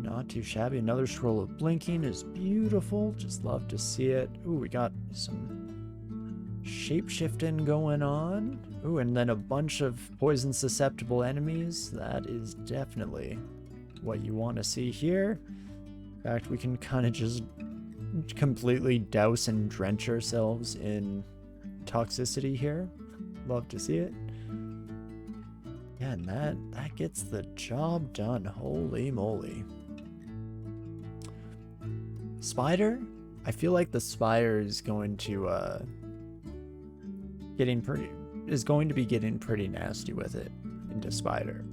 Not too shabby. Another scroll of blinking is beautiful. Just love to see it. Ooh, we got some shape-shifting going on. Ooh, and then a bunch of poison susceptible enemies. That is definitely what you want to see here. In fact, we can kind of just completely douse and drench ourselves in toxicity here. Love to see it. Yeah, and that gets the job done. Holy moly. Spider? I feel like the Spire is going to be getting pretty nasty with it into Spider.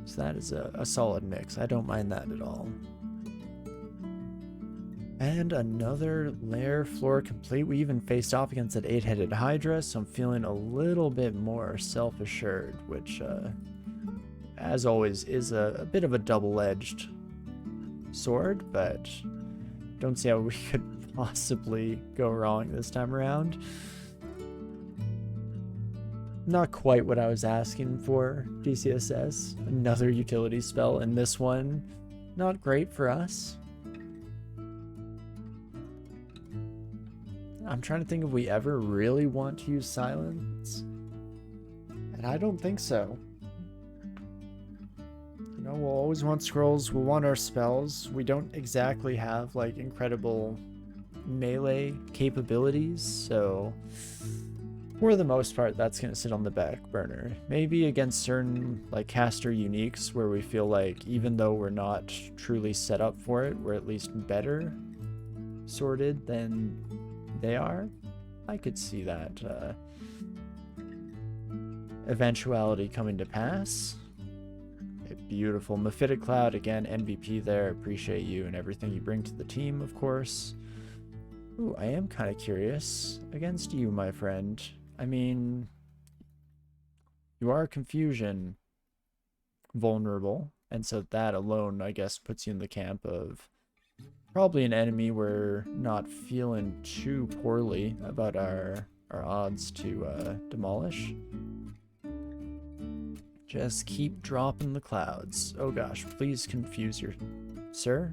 So that is a solid mix. I don't mind that at all. And another lair floor complete. We even faced off against that 8-headed Hydra, so I'm feeling a little bit more self-assured, which, as always, is a bit of a double-edged sword, but don't see how we could possibly go wrong this time around. Not quite what I was asking for, DCSS. Another utility spell, and this one, not great for us. I'm trying to think if we ever really want to use silence. And I don't think so. You know, we'll always want scrolls, we'll want our spells. We don't exactly have, like, incredible melee capabilities, so for the most part, that's going to sit on the back burner. Maybe against certain, like, caster uniques where we feel like even though we're not truly set up for it, we're at least better sorted than they are. I could see that eventuality coming to pass. A beautiful Mephitic Cloud, again, MVP there. Appreciate you and everything you bring to the team, of course. Ooh, I am kind of curious against you, my friend. I mean, you are confusion vulnerable, and so that alone, I guess, puts you in the camp of probably an enemy we're not feeling too poorly about our odds to demolish. Just keep dropping the clouds. Oh gosh, please confuse your... Sir?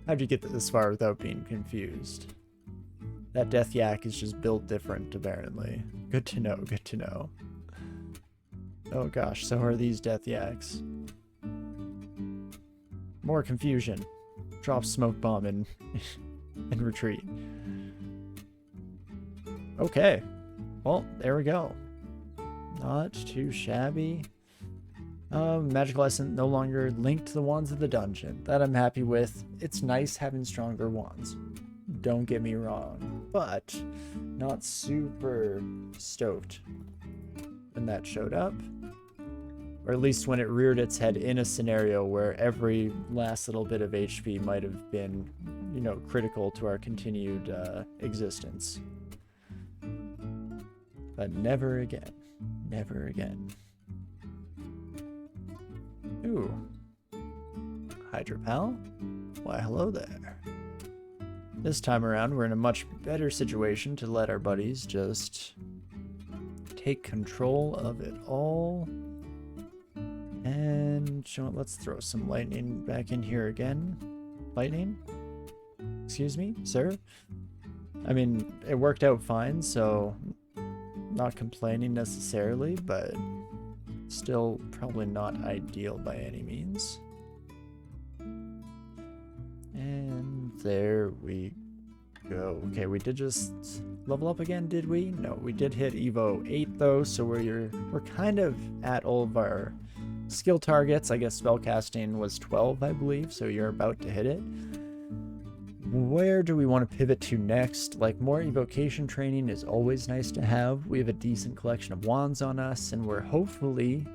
How'd you get this far without being confused? That Death Yak is just built different, apparently. Good to know, good to know. Oh gosh, so are these Death Yaks. More confusion. Drop smoke bomb and retreat. Okay. Well, there we go. Not too shabby. Magical Essence no longer linked to the wands of the dungeon. That I'm happy with. It's nice having stronger wands. Don't get me wrong. But not super stoked when that showed up. Or at least when it reared its head in a scenario where every last little bit of HP might have been, you know, critical to our continued existence. But never again. Never again. Ooh. Hydra Pal? Why, hello there. This time around, we're in a much better situation to let our buddies just take control of it all. And you know what, let's throw some lightning back in here again. Lightning? Excuse me, sir? I mean, it worked out fine, so not complaining necessarily, but still probably not ideal by any means. And there we go. Okay, we did just level up again, did we? No, we did hit Evo 8 though, so we're kind of at all of our skill targets. I guess spellcasting was 12, I believe, so you're about to hit it. Where do we want to pivot to next? Like, more evocation training is always nice to have. We have a decent collection of wands on us, and we're hopefully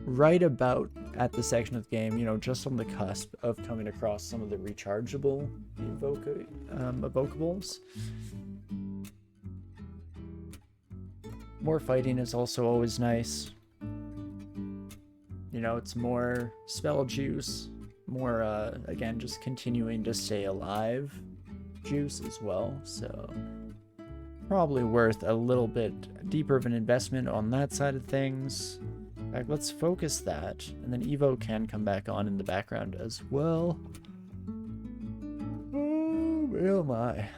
right about at the section of the game, you know, just on the cusp of coming across some of the rechargeable evocables. More fighting is also always nice. You know, it's more spell juice, more, again, just continuing to stay alive juice as well, so probably worth a little bit deeper of an investment on that side of things. In fact, let's focus that, and then Evo can come back on in the background as well. Oh my.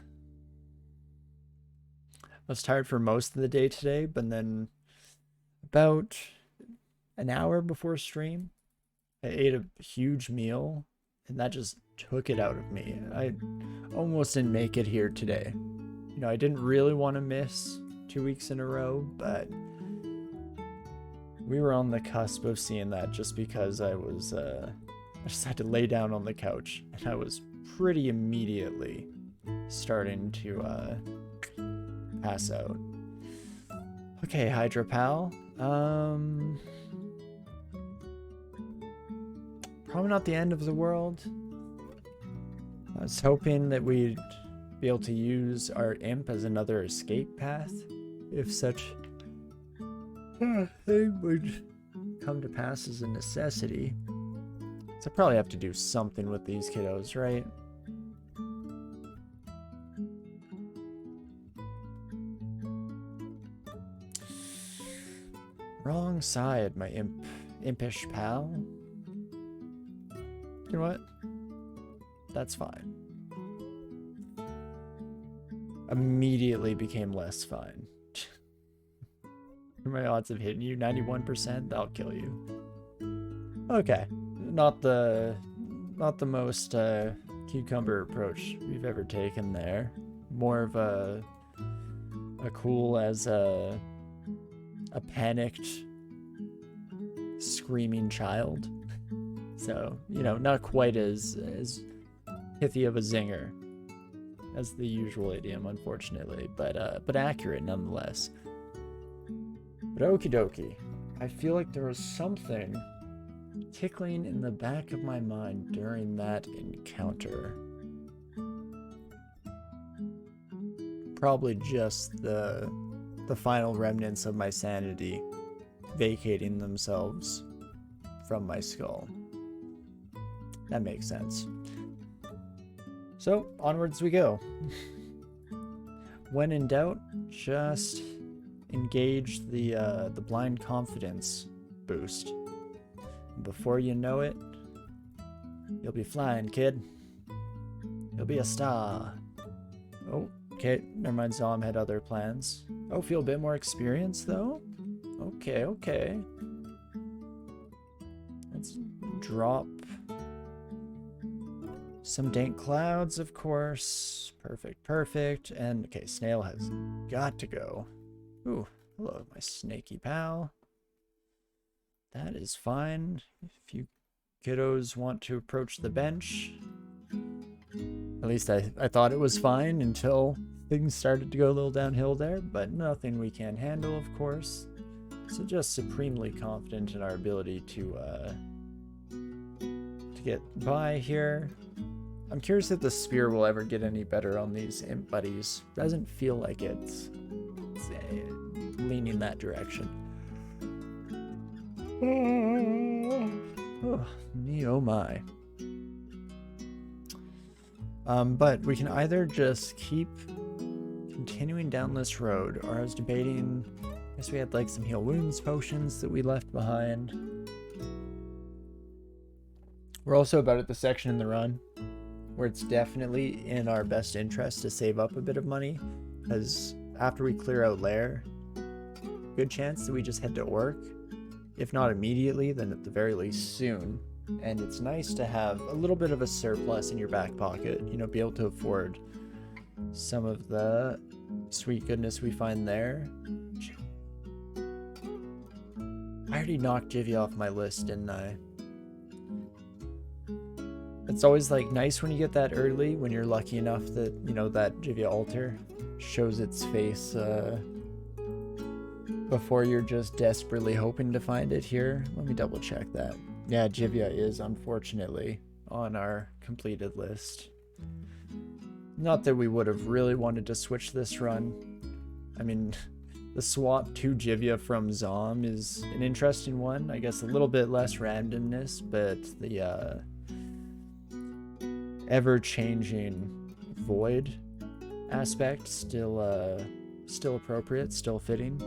I was tired for most of the day today, but then about an hour before stream, I ate a huge meal, and that just took it out of me. I almost didn't make it here today. You know, I didn't really want to miss 2 weeks in a row, but we were on the cusp of seeing that just because I just had to lay down on the couch, and I was pretty immediately starting to pass out. Okay, Hydra Pal. Probably not the end of the world. I was hoping that we'd be able to use our imp as another escape path, if such thing would come to pass as a necessity. So I probably have to do something with these kiddos, right? Wrong side, my impish pal. You know what? That's fine. Immediately became less fine. My odds of hitting you, 91%, that'll kill you. Okay. Not the most cucumber approach we've ever taken there. More of a cool as a panicked screaming child. So, you know, not quite as pithy of a zinger as the usual idiom, unfortunately, but accurate nonetheless. But okie dokie, I feel like there was something tickling in the back of my mind during that encounter. Probably just the final remnants of my sanity vacating themselves from my skull. That makes sense. So, onwards we go. When in doubt, just engage the blind confidence boost. Before you know it, you'll be flying, kid. You'll be a star. Oh, okay, never mind, Zom had other plans. Oh, feel a bit more experience, though? Okay, okay. Let's drop some dank clouds, of course. Perfect, perfect. And, okay, Snail has got to go. Ooh, hello, my snaky pal. That is fine. If you kiddos want to approach the bench. At least I thought it was fine until things started to go a little downhill there, but nothing we can't handle, of course. So just supremely confident in our ability to get by here. I'm curious if the spear will ever get any better on these imp buddies. Doesn't feel like it's leaning that direction. Oh, me oh my. But we can either just keep continuing down this road, or I was debating, I guess we had like some heal wounds potions that we left behind. We're also about at the section in the run where it's definitely in our best interest to save up a bit of money, because after we clear out Lair, good chance that we just head to Orc. If not immediately, then at the very least soon. And it's nice to have a little bit of a surplus in your back pocket, you know, be able to afford some of the sweet goodness we find there. I already knocked Jivy off my list, didn't I? It's always like nice when you get that early, when you're lucky enough that, you know, that Jivia altar shows its face before you're just desperately hoping to find it here. Let me double check that. Yeah, Jivia is unfortunately on our completed list. Not that we would have really wanted to switch this run. I mean, the swap to Jivia from Zom is an interesting one. I guess a little bit less randomness, but the ever-changing void aspect still appropriate, still fitting.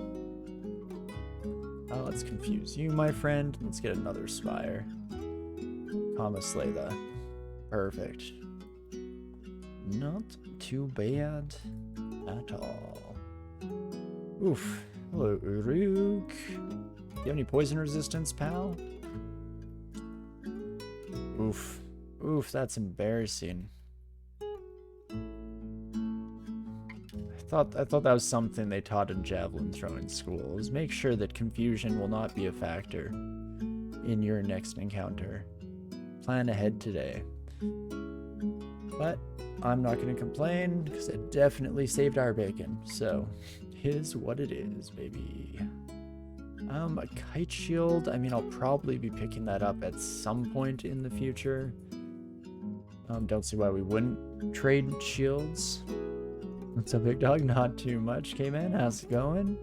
Let's confuse you, my friend. Let's get another Spire. Comma slay the. Perfect. Not too bad at all. Oof. Hello, Uruk. You have any poison resistance, pal? Oof. Oof, that's embarrassing. I thought that was something they taught in javelin throwing schools. Make sure that confusion will not be a factor in your next encounter. Plan ahead today. But I'm not going to complain because it definitely saved our bacon. So, is what it is, baby. A kite shield. I mean, I'll probably be picking that up at some point in the future. Don't see why we wouldn't trade shields. What's up, big dog? Not too much, K-Man. How's it going?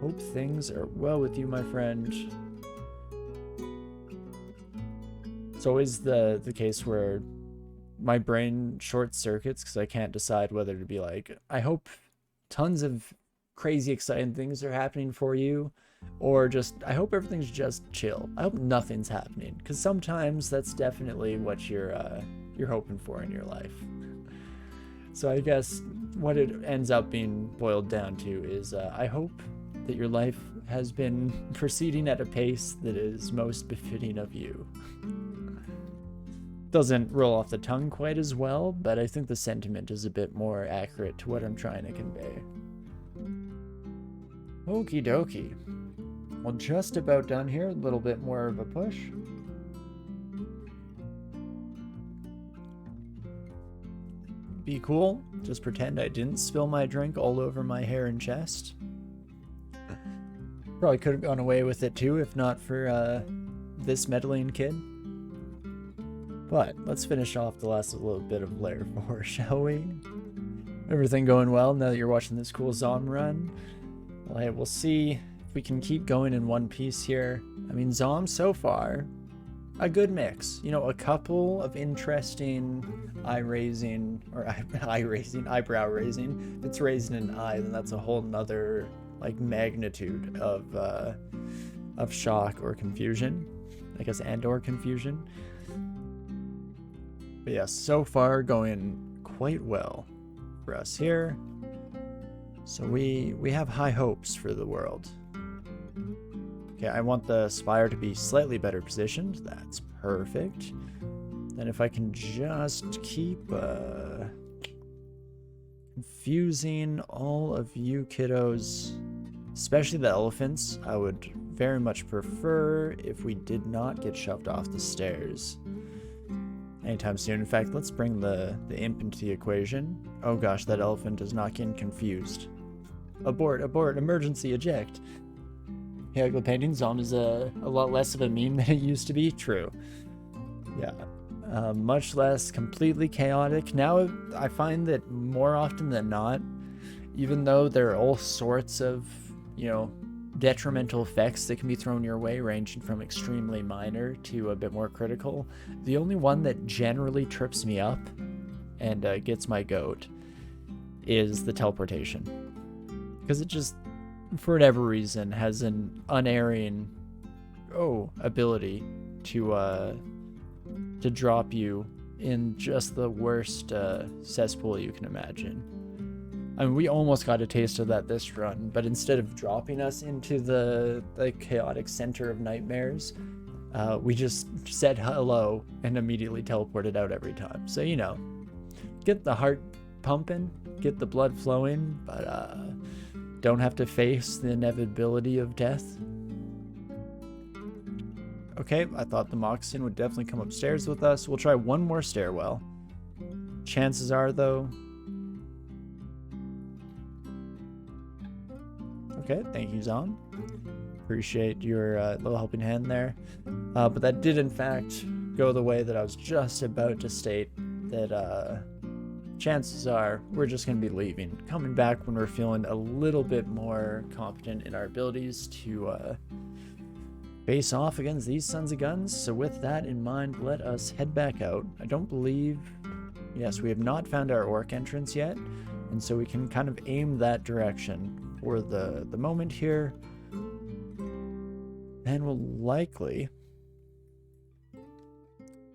Hope things are well with you, my friend. It's always the case where my brain short circuits because I can't decide whether to be like, I hope tons of crazy exciting things are happening for you, or just I hope everything's just chill. I hope nothing's happening, because sometimes that's definitely what you're hoping for in your life. So I guess what it ends up being boiled down to is I hope that your life has been proceeding at a pace that is most befitting of you. Doesn't roll off the tongue quite as well, but I think the sentiment is a bit more accurate to what I'm trying to convey. Okie dokie. Well, just about done here. A little bit more of a push. Be cool. Just pretend I didn't spill my drink all over my hair and chest. Probably could have gone away with it too if not for this meddling kid. But let's finish off the last little bit of layer 4, shall we? Everything going well now that you're watching this cool Zom run? Well, hey, we'll see if we can keep going in one piece here. I mean, Zom so far, a good mix. You know, a couple of interesting eye-raising, or eye-raising, eyebrow-raising. If it's raising an eye, then that's a whole nother, like, magnitude of shock or confusion. I guess, and/or confusion. But yeah, so far going quite well for us here. So we have high hopes for the world. Okay, I want the Spire to be slightly better positioned. That's perfect. Then if I can just keep confusing all of you kiddos, especially the elephants, I would very much prefer if we did not get shoved off the stairs anytime soon. In fact, let's bring the imp into the equation. Oh gosh, that elephant is not getting confused. Abort, abort, emergency, eject. Yeah, the painting Zom is a lot less of a meme than it used to be. True. Yeah. Much less completely chaotic. Now, I find that more often than not, even though there are all sorts of, you know, detrimental effects that can be thrown your way, ranging from extremely minor to a bit more critical, the only one that generally trips me up and gets my goat is the teleportation. Because it just, for whatever reason, has an unerring ability to drop you in just the worst cesspool you can imagine. I mean, we almost got a taste of that this run, but instead of dropping us into the chaotic center of nightmares, we just said hello and immediately teleported out every time. So, you know, get the heart pumping, get the blood flowing, but don't have to face the inevitability of death. Okay, I thought the Moccasin would definitely come upstairs with us. We'll try one more stairwell. Chances are, though... Okay, thank you, Zom. Appreciate your little helping hand there. But that did, in fact, go the way that I was just about to state, that chances are we're just going to be leaving. Coming back when we're feeling a little bit more competent in our abilities to face off against these sons of guns. So with that in mind, let us head back out. I don't believe... Yes, we have not found our orc entrance yet, and so we can kind of aim that direction for the moment here. And we'll likely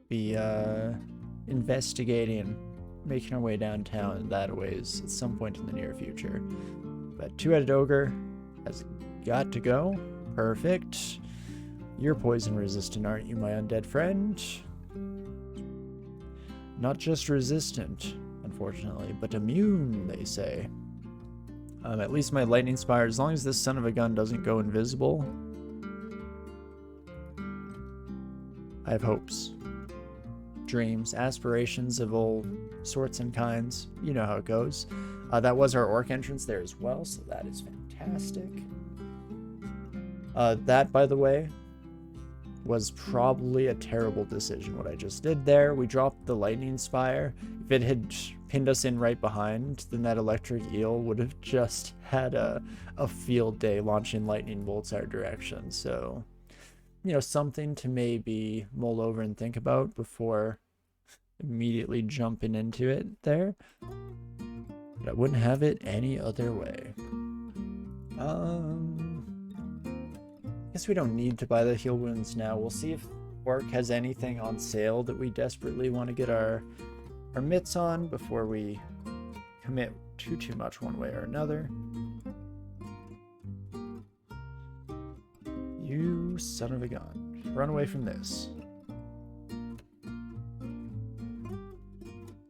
be investigating, making our way downtown that ways at some point in the near future. But two-headed ogre has got to go. Perfect. You're poison resistant, aren't you, my undead friend? Not just resistant, unfortunately, but immune, they say. At least my lightning spire, as long as this son of a gun doesn't go invisible, I have hopes, dreams, aspirations of all sorts and kinds. You know how it goes. That was our orc entrance there as well, so that is fantastic. That, by the way, was probably a terrible decision, what I just did there. We dropped the lightning spire. If it had pinned us in right behind, then that electric eel would have just had a field day launching lightning bolts our direction. So, you know, something to maybe mull over and think about before immediately jumping into it there. But I wouldn't have it any other way. Guess we don't need to buy the heal wounds now. We'll see if Orc has anything on sale that we desperately want to get our mitts on before we commit too much one way or another. You son of a gun. Run away from this.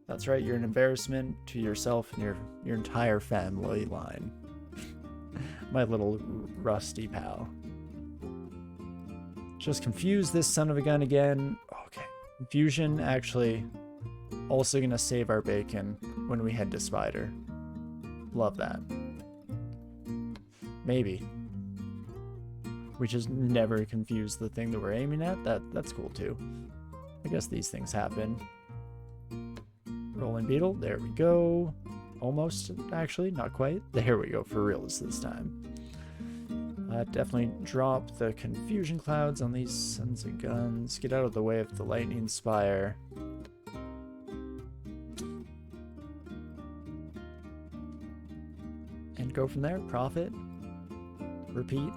That's right, you're an embarrassment to yourself and your entire family line. My little rusty pal. Just confuse this son of a gun again. Okay. Confusion actually also gonna save our bacon when we head to Spider. Love that. Maybe. We just never confuse the thing that we're aiming at. That's cool too. I guess these things happen. Rolling beetle. There we go. Almost, actually. Not quite. There we go. For reals this time. Definitely drop the confusion clouds on these sons of guns. Get out of the way of the lightning spire. And go from there. Profit. Repeat.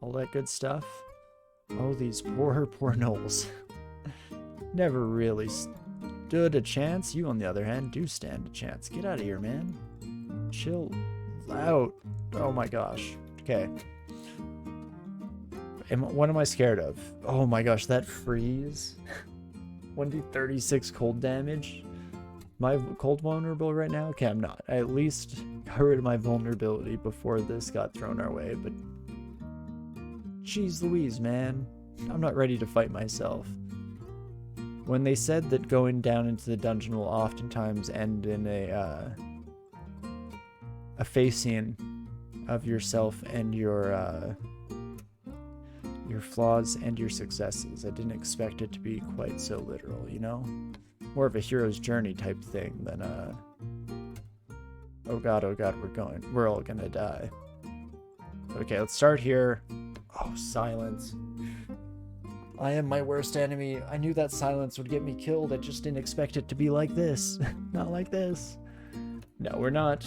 All that good stuff. Oh, these poor gnolls. Never really stood a chance. You, on the other hand, do stand a chance. Get out of here, man. Chill out. Oh my gosh. Okay. What am I scared of? Oh my gosh, that freeze. 1d36 cold damage. Am I cold vulnerable right now? Okay, I'm not. I at least got rid of my vulnerability before this got thrown our way, but jeez Louise, man. I'm not ready to fight myself. When they said that going down into the dungeon will oftentimes end in a facing of yourself and your flaws and your successes, I didn't expect it to be quite so literal, you know? More of a hero's journey type thing than oh god, we're all gonna die. Okay, let's start here. Oh, silence. I am my worst enemy. I knew that silence would get me killed. I just didn't expect it to be like this. Not like this. No, we're not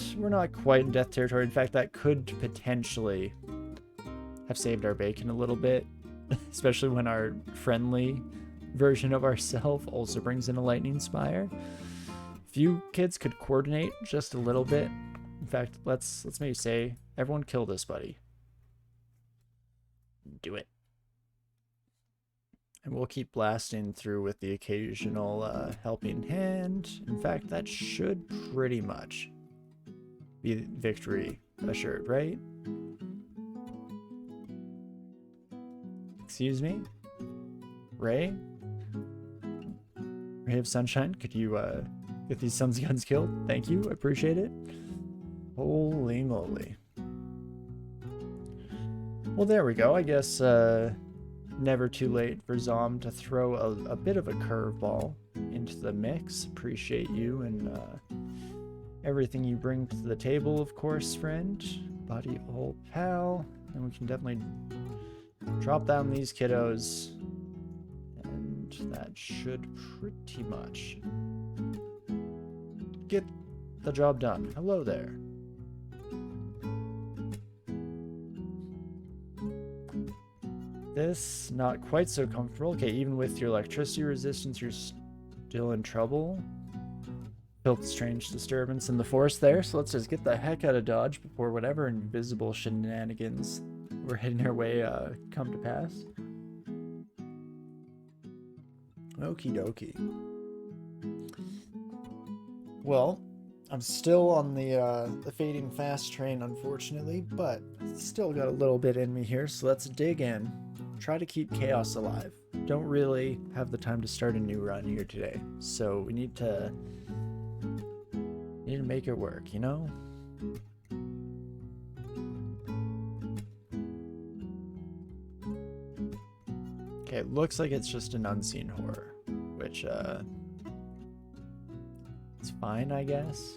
quite in death territory. In fact, that could potentially have saved our bacon a little bit, especially when our friendly version of ourselves also brings in a lightning spire. If you kids could coordinate just a little bit. In fact, let's maybe say, everyone kill this buddy. Do it. And we'll keep blasting through with the occasional helping hand. In fact, that should pretty much be victory assured, right? Excuse me? Ray? Ray of Sunshine, could you get these sons of guns killed? Thank you, I appreciate it. Holy moly. Well, there we go. I guess never too late for Zom to throw a bit of a curveball into the mix. Appreciate you and everything you bring to the table, of course, friend. Buddy, old pal. And we can definitely drop down these kiddos. And that should pretty much get the job done. Hello there. This, not quite so comfortable. Okay, even with your electricity resistance, you're still in trouble. Felt strange disturbance in the forest there, so let's just get the heck out of Dodge before whatever invisible shenanigans we're heading our way come to pass. Okie dokie. Well, I'm still on the fading fast train, unfortunately, but still got a little bit in me here, so let's dig in. Try to keep Kaos alive. Don't really have the time to start a new run here today, so we need to make it work, you know? Okay, it looks like it's just an unseen horror, which it's fine, I guess.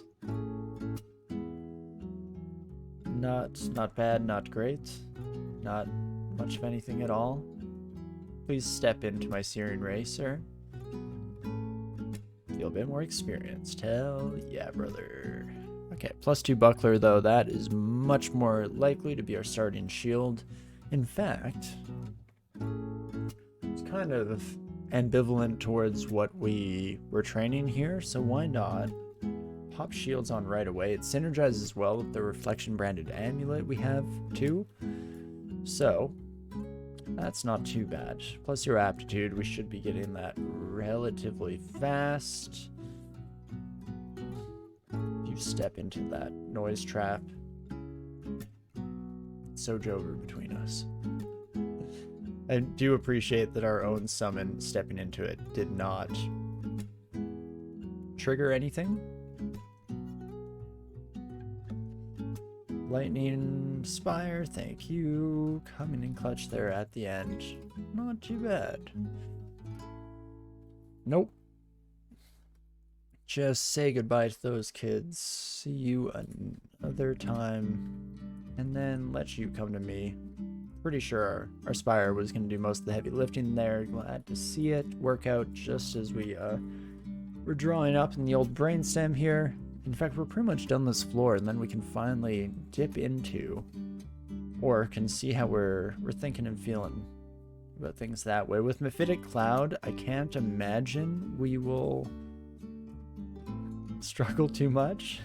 Not bad, not great. Not much of anything at all. Please step into my searing ray, sir. Feel a bit more experienced. Hell yeah, brother. Okay, +2 buckler, though. That is much more likely to be our starting shield. In fact, it's kind of ambivalent towards what we were training here, so why not pop shields on right away? It synergizes well with the reflection branded amulet we have too, so that's not too bad. Plus your aptitude, we should be getting that relatively fast. You step into that noise trap. Sojo over between us. I do appreciate that our own summon stepping into it did not trigger anything. Lightning Spire, thank you. Coming in clutch there at the end. Not too bad. Nope. Just say goodbye to those kids. See you another time. And then let you come to me. Pretty sure our Spire was going to do most of the heavy lifting there. Glad to see it work out just as we're drawing up in the old brainstem here. In fact, we're pretty much done this floor, and then we can finally dip into, or can see how we're thinking and feeling about things that way. With Mephitic Cloud, I can't imagine we will struggle too much.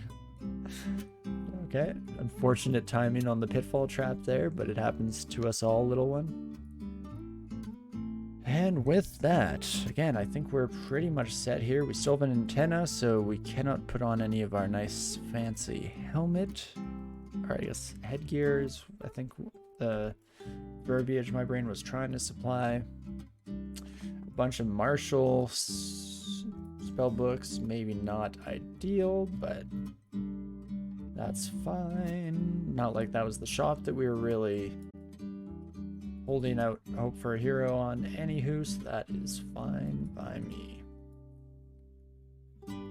Okay, unfortunate timing on the pitfall trap there, but it happens to us all, little one. And with that, again, I think we're pretty much set here. We still have an antenna, so we cannot put on any of our nice fancy helmet. Or I guess headgear is, I think, the verbiage my brain was trying to supply. A bunch of martial spell books, maybe not ideal, but that's fine. Not like that was the shop that we were really holding out hope for a hero on. Anywho, so that is fine by me.